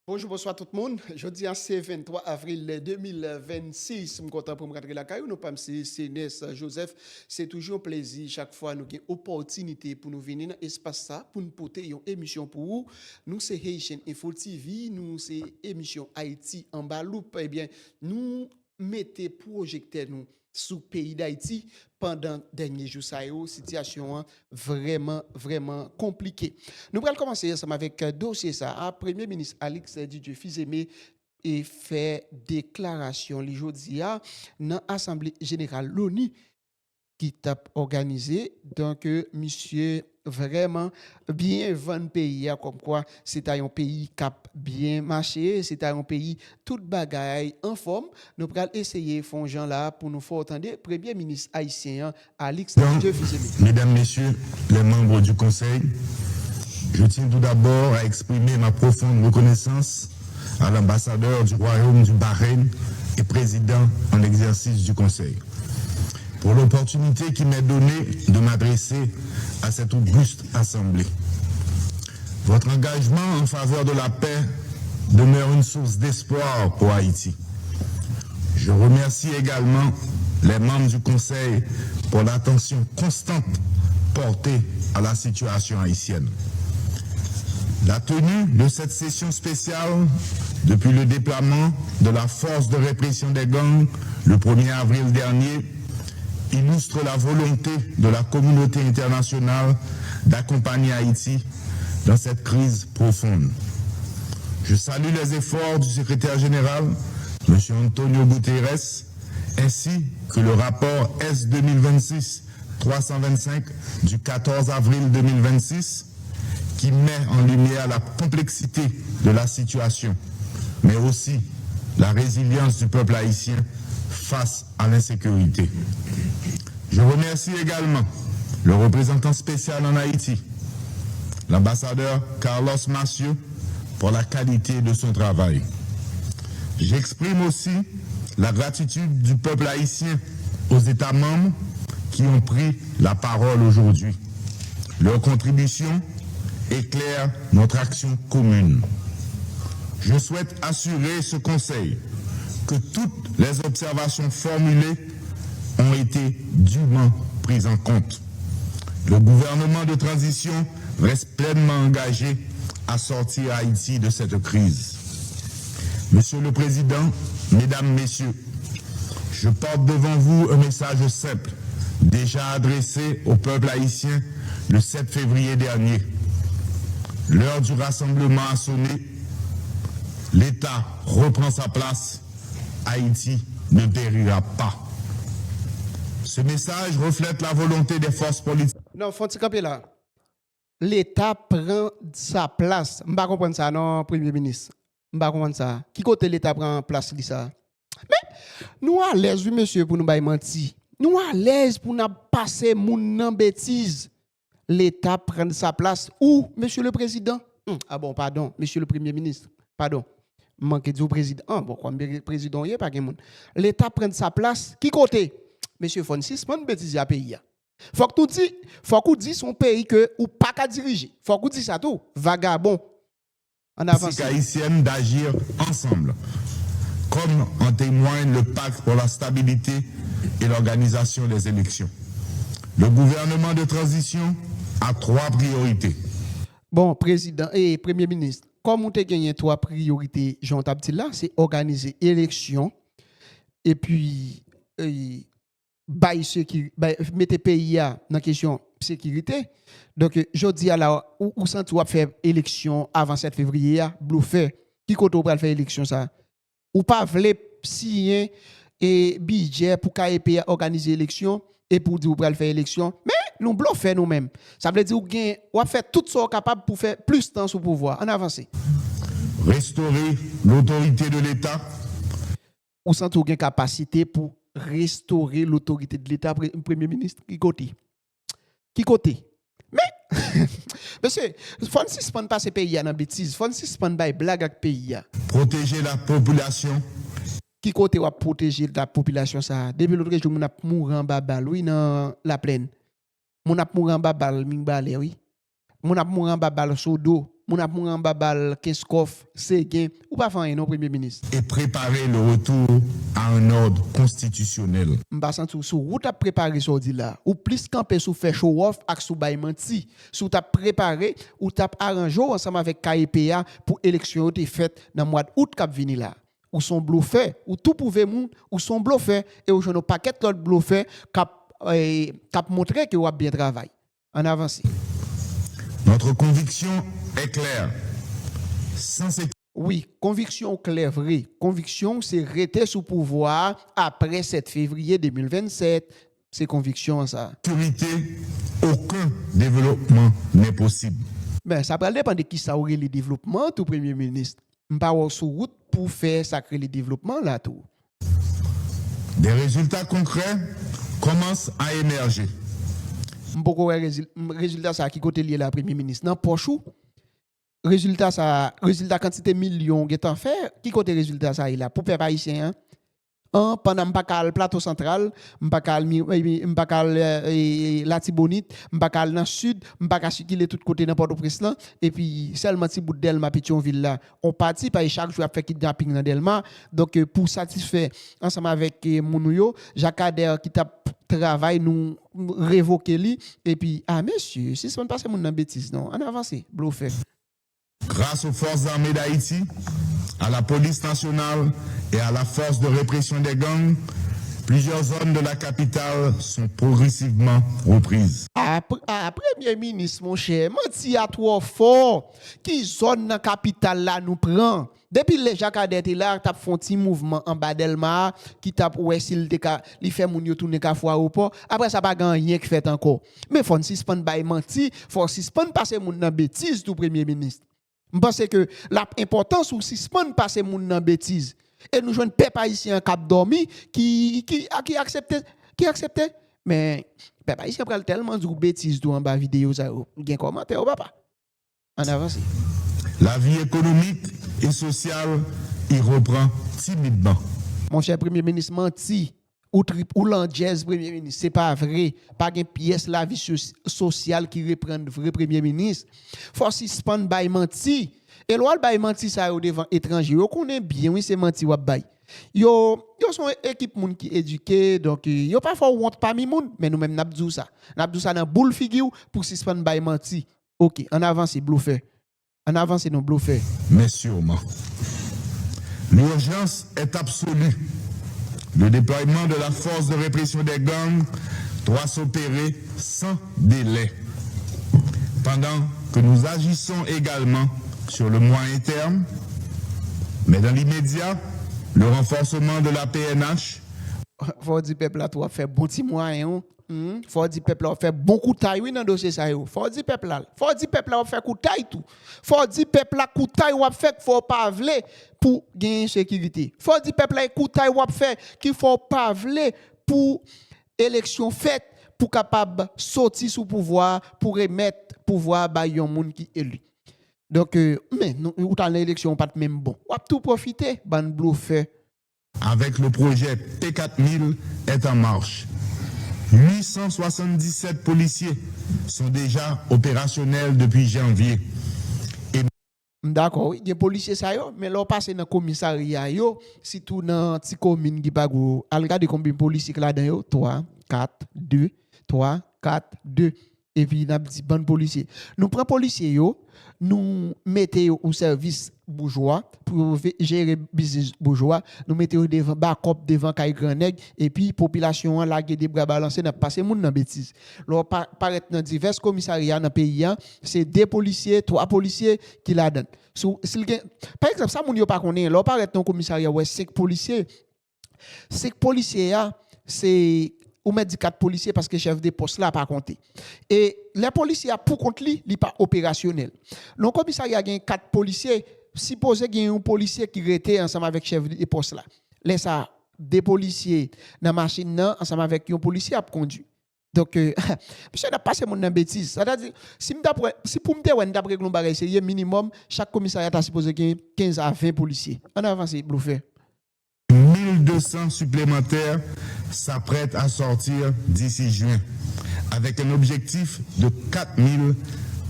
Bonjour, bonsoir tout le monde. Jeudi, c'est 23 avril 2026. Je suis content pour me rentrer la caillou. Nous sommes CNS Joseph. C'est toujours un plaisir chaque fois nous avons une opportunité pour nous venir dans l'espace ça, pour nous porter une émission pour vous. Nous, c'est Haitian Info TV. Nous, c'est émission Haïti en bas loupe. Eh bien, nous mettons projecteur nous sous le pays d'Haïti pendant dernier jours ça situation vraiment compliquée. Nous allons commencer ensemble avec dossier ça. Premier ministre Alex Didier Fils-Aimé et fait déclaration les jeudi dans l'Assemblée générale l'ONU qui t'a organisé donc monsieur vraiment bien vend pays comme quoi c'est un pays cap bien marché, c'est un pays toute bagaille en forme. Nous allons essayer font gens là pour nous faire entendre premier ministre haïtien Alex Didier Fils-Aimé. Mesdames, Messieurs, les membres du Conseil, je tiens tout d'abord à exprimer ma profonde reconnaissance à l'ambassadeur du Royaume du Bahreïn et président en exercice du Conseil, pour l'opportunité qui m'est donnée de m'adresser à cette auguste assemblée. Votre engagement en faveur de la paix demeure une source d'espoir pour Haïti. Je remercie également les membres du Conseil pour l'attention constante portée à la situation haïtienne. La tenue de cette session spéciale depuis le déploiement de la force de répression des gangs le 1er avril dernier illustre la volonté de la communauté internationale d'accompagner Haïti dans cette crise profonde. Je salue les efforts du secrétaire général, M. Antonio Guterres, ainsi que le rapport S 2026-325 du 14 avril 2026, qui met en lumière la complexité de la situation, mais aussi la résilience du peuple haïtien face à l'insécurité. Je remercie également le représentant spécial en Haïti, l'ambassadeur Carlos Massieu, pour la qualité de son travail. J'exprime aussi la gratitude du peuple haïtien aux États membres qui ont pris la parole aujourd'hui. Leur contribution éclaire notre action commune. Je souhaite assurer ce Conseil que toutes les observations formulées ont été dûment prises en compte. Le gouvernement de transition reste pleinement engagé à sortir Haïti de cette crise. Monsieur le Président, Mesdames, Messieurs, je porte devant vous un message simple, déjà adressé au peuple haïtien le 7 février dernier. L'heure du rassemblement a sonné, l'État reprend sa place, Haïti ne périra pas. Ce message reflète la volonté des forces politiques. Non, faut camper là. L'État prend sa place. Je ne comprends pas ça, non, Premier ministre. Je ne comprends pas ça. Qui côté l'État prend place, ça? Mais nous à l'aise, oui, monsieur, pour nous mentir. Nous à l'aise pour nous passer mon bêtise. L'État prend sa place. Où, monsieur le Président? Ah bon, pardon, monsieur le Premier ministre. Pardon. Manque du président. Ah bon, comme le président, il n'y a pas de monde. L'État prend sa place. Qui côté? Monsieur Fonsis, pas de bêtise à pays. Faut que tu dis son pays que ou pas qu'à diriger. Faut que tu dis ça tout. Vagabond. En avance. Haïtienne d'agir ensemble, comme en témoigne le pacte pour la stabilité et l'organisation des élections. Le gouvernement de transition a 3 priorités. Bon, président et premier ministre, comme on a gagné 3 priorités, Jean Tabti là, c'est organiser élection et puis mettre pays dans question sécurité. Donc je dis à la où sent tu faire élection avant 7 février bluffé qui côté pour faire élection ça ou pas vle signer et budget pour KEP organiser élection et pour dire pour faire élection mais nous bluffons nous-mêmes. Ça veut dire ou faire tout ce capable pour faire plus de temps sous pouvoir. En avance. Restaurer l'autorité de l'État. Ou sent ou capacité pour restaurer l'autorité de l'État, Premier ministre, qui côté? Qui côté? Mais, monsieur, faut ne suspendre pas ce pays dans bêtise, faut ne suspendre pas blague avec pays. Protéger la population. Qui côté va protéger la population ça? Depuis l'autre jour, on a mouru en babal, oui, dans la plaine. On a mouru en babal, mingbale, oui. On a mouru en babal, sodo, moun ap moun an babal Keskov, Séguin, ou pas faire non premier ministre. Et préparer le retour à un ordre constitutionnel. M'pa sentou sou route a préparé sordi là, ou plus camper sou fait show off ak sou bay menti, sou t'a préparé ou t'a arrangé ensemble avec KEPA pour élection te faite dans mois d'août k'ap vini là. Ou son bluffé, ou tout pouvé moun, ou son bluffé et ou j'en paquet l'autre bluffé k'ap montrer que ou a bien travail. En avance. Notre conviction est claire. Sans sécurité, oui, conviction claire, vrai. Conviction, c'est rester sous pouvoir après 7 février 2027. C'est conviction, ça. Aucun développement n'est possible. Ben, ça va dépendre de qui ça aurait le développement, tout Premier ministre. Je pas sur route pour faire sacrer le développement, là, tout. Des résultats concrets commencent à émerger. Beaucoup de résultats ça qui côté lié la Premier ministre. Non, pochou. Résultat quantité millions qui en fait, qui côté résultat ça il a pour peuple haïtien pendant m'pakal plateau central, m'pakal Latibonite, m'pakal dans sud, m'pakal circuler tout côté dans Port-au-Prince là et puis seulement ti bout Delma Pétionville là, on parti par chaque jour à faire kidnapping dans Delma. Donc pour satisfaire ensemble avec Mounouyo, Jacques Ader qui t'a travail nous révoquer li et puis monsieur, si ça ne passe mon bêtise non, on avance, bluffé. Grâce aux forces armées d'Haïti, à la police nationale et à la force de répression des gangs, plusieurs zones de la capitale sont progressivement reprises. Premier ministre, mon cher, menti à trop fort. Qui zone dans la capitale là nous prend? Depuis les Jacques Adet là, t'as fait un petit mouvement en bas d'Elma, qui t'a ouais s'il li fait moun yo tourner ka fois au port. Après ça pas rien qui fait encore. Mais faut suspendre bay menti, faut suspendre passer moun nan bêtise tout premier ministre. Je pense que l'importance ou suspendre passer moun nan bêtise. Et nous joindre peuple haïtien cap dormi qui accepte mais peuple haïtien pral tellement du bêtise tout en bas vidéo ça gen commentaire papa. En avance. La vie économique et sociale y reprend timidement. Mon cher premier ministre menti ou l'angèse premier ministre, c'est pas vrai. Pas une pièce la vie sociale qui reprend vrai premier ministre. Faut suspendre bay menti. Et l'ol bay menti ça devant étranger. Yo connaît bien oui c'est menti ou bay. Yo sont équipe moun qui éduqué donc yo pas fort honte parmi moun mais nous même n'abdou ça. N'abdou ça dans boule figure pour suspendre bay menti. OK, en avance bluffé. En avance non bluffé. Mais sûrement. L'urgence est absolue. Le déploiement de la force de répression des gangs doit s'opérer sans délai. Pendant que nous agissons également sur le moyen terme, mais dans l'immédiat, le renforcement de la PNH. Faut dire peuple là, tu as fait bon petit moyen. Faut dire peuple là, fait bon coup de taille oui dans dossier ça yo. Faut dire peuple là, fait coup de taille tout. Faut dire peuple là coup de taille ou fait faut pas vle pour gagner sécurité. Faut dire peuple là coup de taille ou fait qu'il faut pas vle pour élection faite pour capable sortir sous pouvoir pour remettre pouvoir ba yon moun qui élu. Donc mais ou dans l'élection pas même bon. Ou tout profiter ban bluffé. Avec le projet P4000 est en marche. 877 policiers sont déjà opérationnels depuis janvier. D'accord, oui, des policiers ça yo, mais là passer dans commissariat yo, si tout dans petite commune qui pas go, al regarder combien de policiers là dedans yo, 3 4 2 3 4 2 et puis n'a dit bon policier. Nous prend policiers yo, nous mettons au service bourgeois pour gérer business bourgeois, nous mettons devant backup devant kay grand nèg et puis population la des bras balancés n'a passer moun dans bêtise. Là paraît dans divers commissariats dans pays c'est 2 policiers, 3 policiers qui la donnent. Par exemple ça moun yo pas connaît, là paraît dans commissariat ouais 5 policiers. 5 policiers c'est ou met 4 policiers parce que chef de poste là pas compté. Et les policiers pour compte li pas opérationnel. Le commissariat a 4 policiers, supposé qu'il y a un policier qui était ensemble avec chef de poste là. Laisse ça 2 policiers dans machine là ensemble avec un policier a conduit. Donc monsieur n'a passé mon bêtise. C'est-à-dire si pour me dire d'après global c'est minimum chaque commissariat a supposé qu'il y ait 15 à 20 policiers. En avance bluffé. 1200 supplémentaires s'apprêtent à sortir d'ici juin, avec un objectif de 4000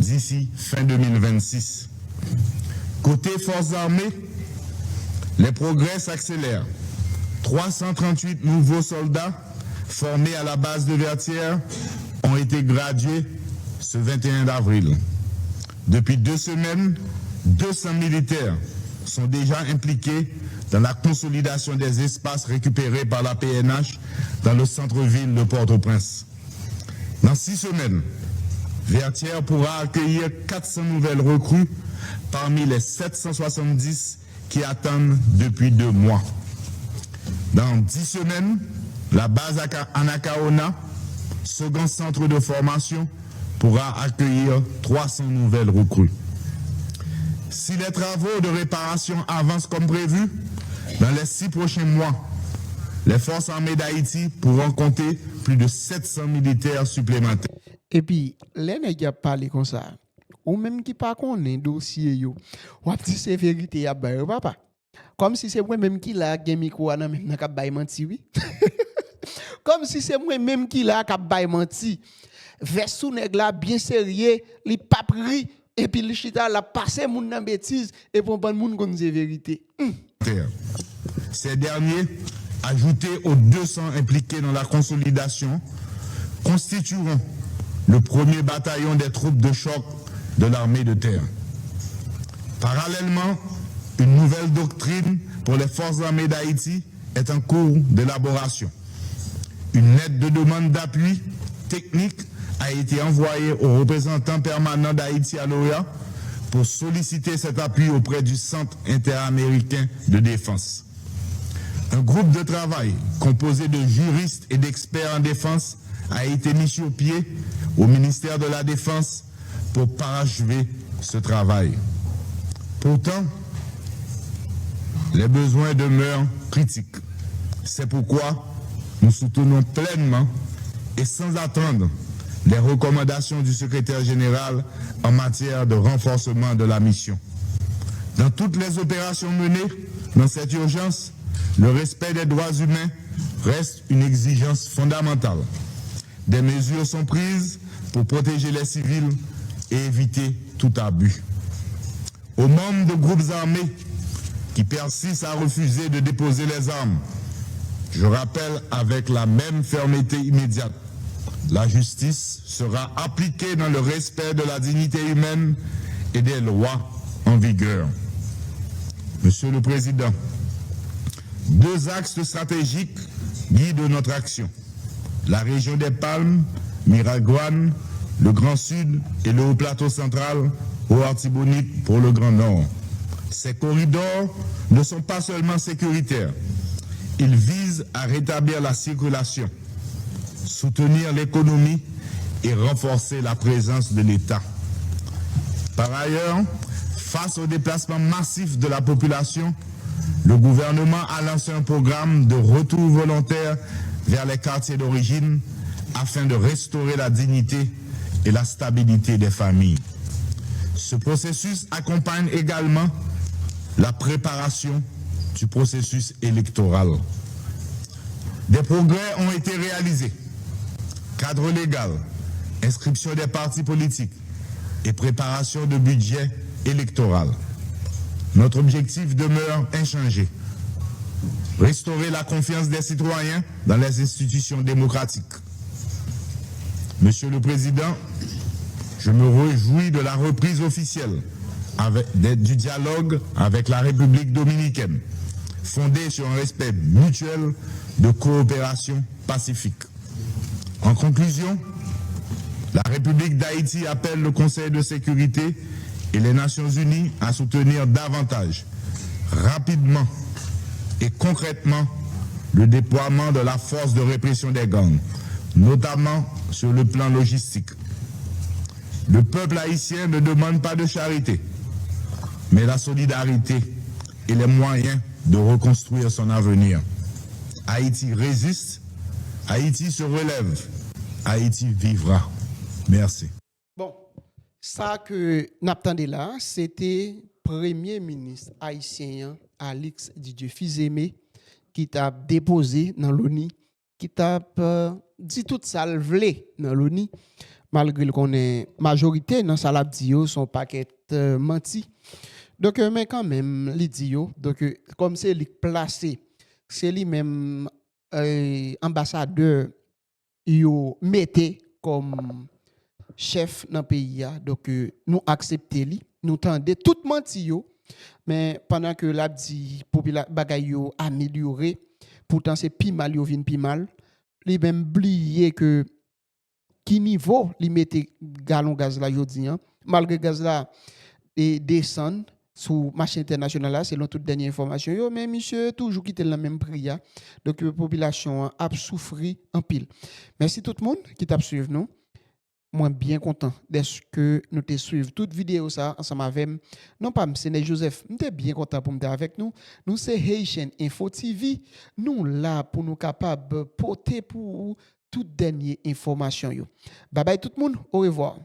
d'ici fin 2026. Côté forces armées, les progrès s'accélèrent. 338 nouveaux soldats formés à la base de Vertières ont été gradués ce 21 avril. Depuis 2 semaines, 200 militaires sont déjà impliqués dans la consolidation des espaces récupérés par la PNH dans le centre-ville de Port-au-Prince. Dans 6 semaines, Vertières pourra accueillir 400 nouvelles recrues parmi les 770 qui attendent depuis 2 mois. Dans 10 semaines, la base Anacaona, second centre de formation, pourra accueillir 300 nouvelles recrues. Si les travaux de réparation avancent comme prévu, dans les 6 prochains mois, les forces armées d'Haïti pourront compter plus de 700 militaires supplémentaires. Et puis, les nègres parlent comme ça. Ou même qui pas connaît dossier yo. Ou dit c'est vérité ya ba papa. Comme si c'est moi même qui l'a gen micro nan même ka bay menti oui. Comme si c'est moi même qui l'a ka bay menti. Versou nèg la bien sérieux, li pas pris et puis le chita la passer moun nan bêtise et pour pas moun kon c'est vérité. Ces derniers, ajoutés aux 200 impliqués dans la consolidation, constitueront le premier bataillon des troupes de choc de l'armée de terre. Parallèlement, une nouvelle doctrine pour les forces armées d'Haïti est en cours d'élaboration. Une lettre de demande d'appui technique a été envoyée au représentant permanent d'Haïti à l'OEA pour solliciter cet appui auprès du Centre interaméricain de défense. Un groupe de travail composé de juristes et d'experts en défense a été mis sur pied au ministère de la Défense pour parachever ce travail. Pourtant, les besoins demeurent critiques. C'est pourquoi nous soutenons pleinement et sans attendre les recommandations du secrétaire général en matière de renforcement de la mission. Dans toutes les opérations menées dans cette urgence, le respect des droits humains reste une exigence fondamentale. Des mesures sont prises pour protéger les civils et éviter tout abus. Aux membres de groupes armés qui persistent à refuser de déposer les armes, je rappelle avec la même fermeté immédiate, la justice sera appliquée dans le respect de la dignité humaine et des lois en vigueur. Monsieur le Président, 2 axes stratégiques guident notre action. La région des Palmes, Miragouane, le Grand Sud et le Haut-Plateau central, au Artibonite pour le Grand Nord. Ces corridors ne sont pas seulement sécuritaires, ils visent à rétablir la circulation, soutenir l'économie et renforcer la présence de l'État. Par ailleurs, face au déplacement massif de la population, le gouvernement a lancé un programme de retour volontaire vers les quartiers d'origine afin de restaurer la dignité et la stabilité des familles. Ce processus accompagne également la préparation du processus électoral. Des progrès ont été réalisés. Cadre légal, inscription des partis politiques et préparation de budget électoral. Notre objectif demeure inchangé. Restaurer la confiance des citoyens dans les institutions démocratiques. Monsieur le Président, je me réjouis de la reprise officielle du dialogue avec la République dominicaine, fondé sur un respect mutuel de coopération pacifique. En conclusion, la République d'Haïti appelle le Conseil de sécurité et les Nations unies à soutenir davantage, rapidement et concrètement, le déploiement de la force de répression des gangs, notamment sur le plan logistique. Le peuple haïtien ne demande pas de charité, mais la solidarité et les moyens de reconstruire son avenir. Haïti résiste, Haïti se relève, Haïti vivra. Merci. Bon, ça que n'attendez là, c'était Premier ministre haïtien Alix Didier Fils-Aimé qui t'a déposé dans l'ONU, qui t'a dit tout ça le vle dans l'ONU, malgré qu'on est majorité dans ça l'a dit son paquet menti. Donc, mais quand même, il dit, donc, comme c'est lui placé, c'est lui-même ambassadeur, yo mettez comme chef dans le pays. Donc, nous acceptons lui, nous tendons tout menti, mais pendant que l'a dit, bagay yo amélioré, pourtant c'est pi mal, yo vin pi mal, li même oublié que qui niveau li mette galon gaz là jodi, malgré gaz là et descend sur marché international là selon toute dernière information yo, mais monsieur toujours quitter le même prix. Donc la population a souffri en pile. Merci tout le monde qui t'a suivi nous. Moi bien content d'être que nous te suivre toute vidéo ça ensemble avec non pas c'est Joseph, nous bien content pour m'être avec nous. Nous c'est Haitian Info TV, nous là pour nous capable porter pour toute dernière information yo. Bye bye tout le monde, au revoir.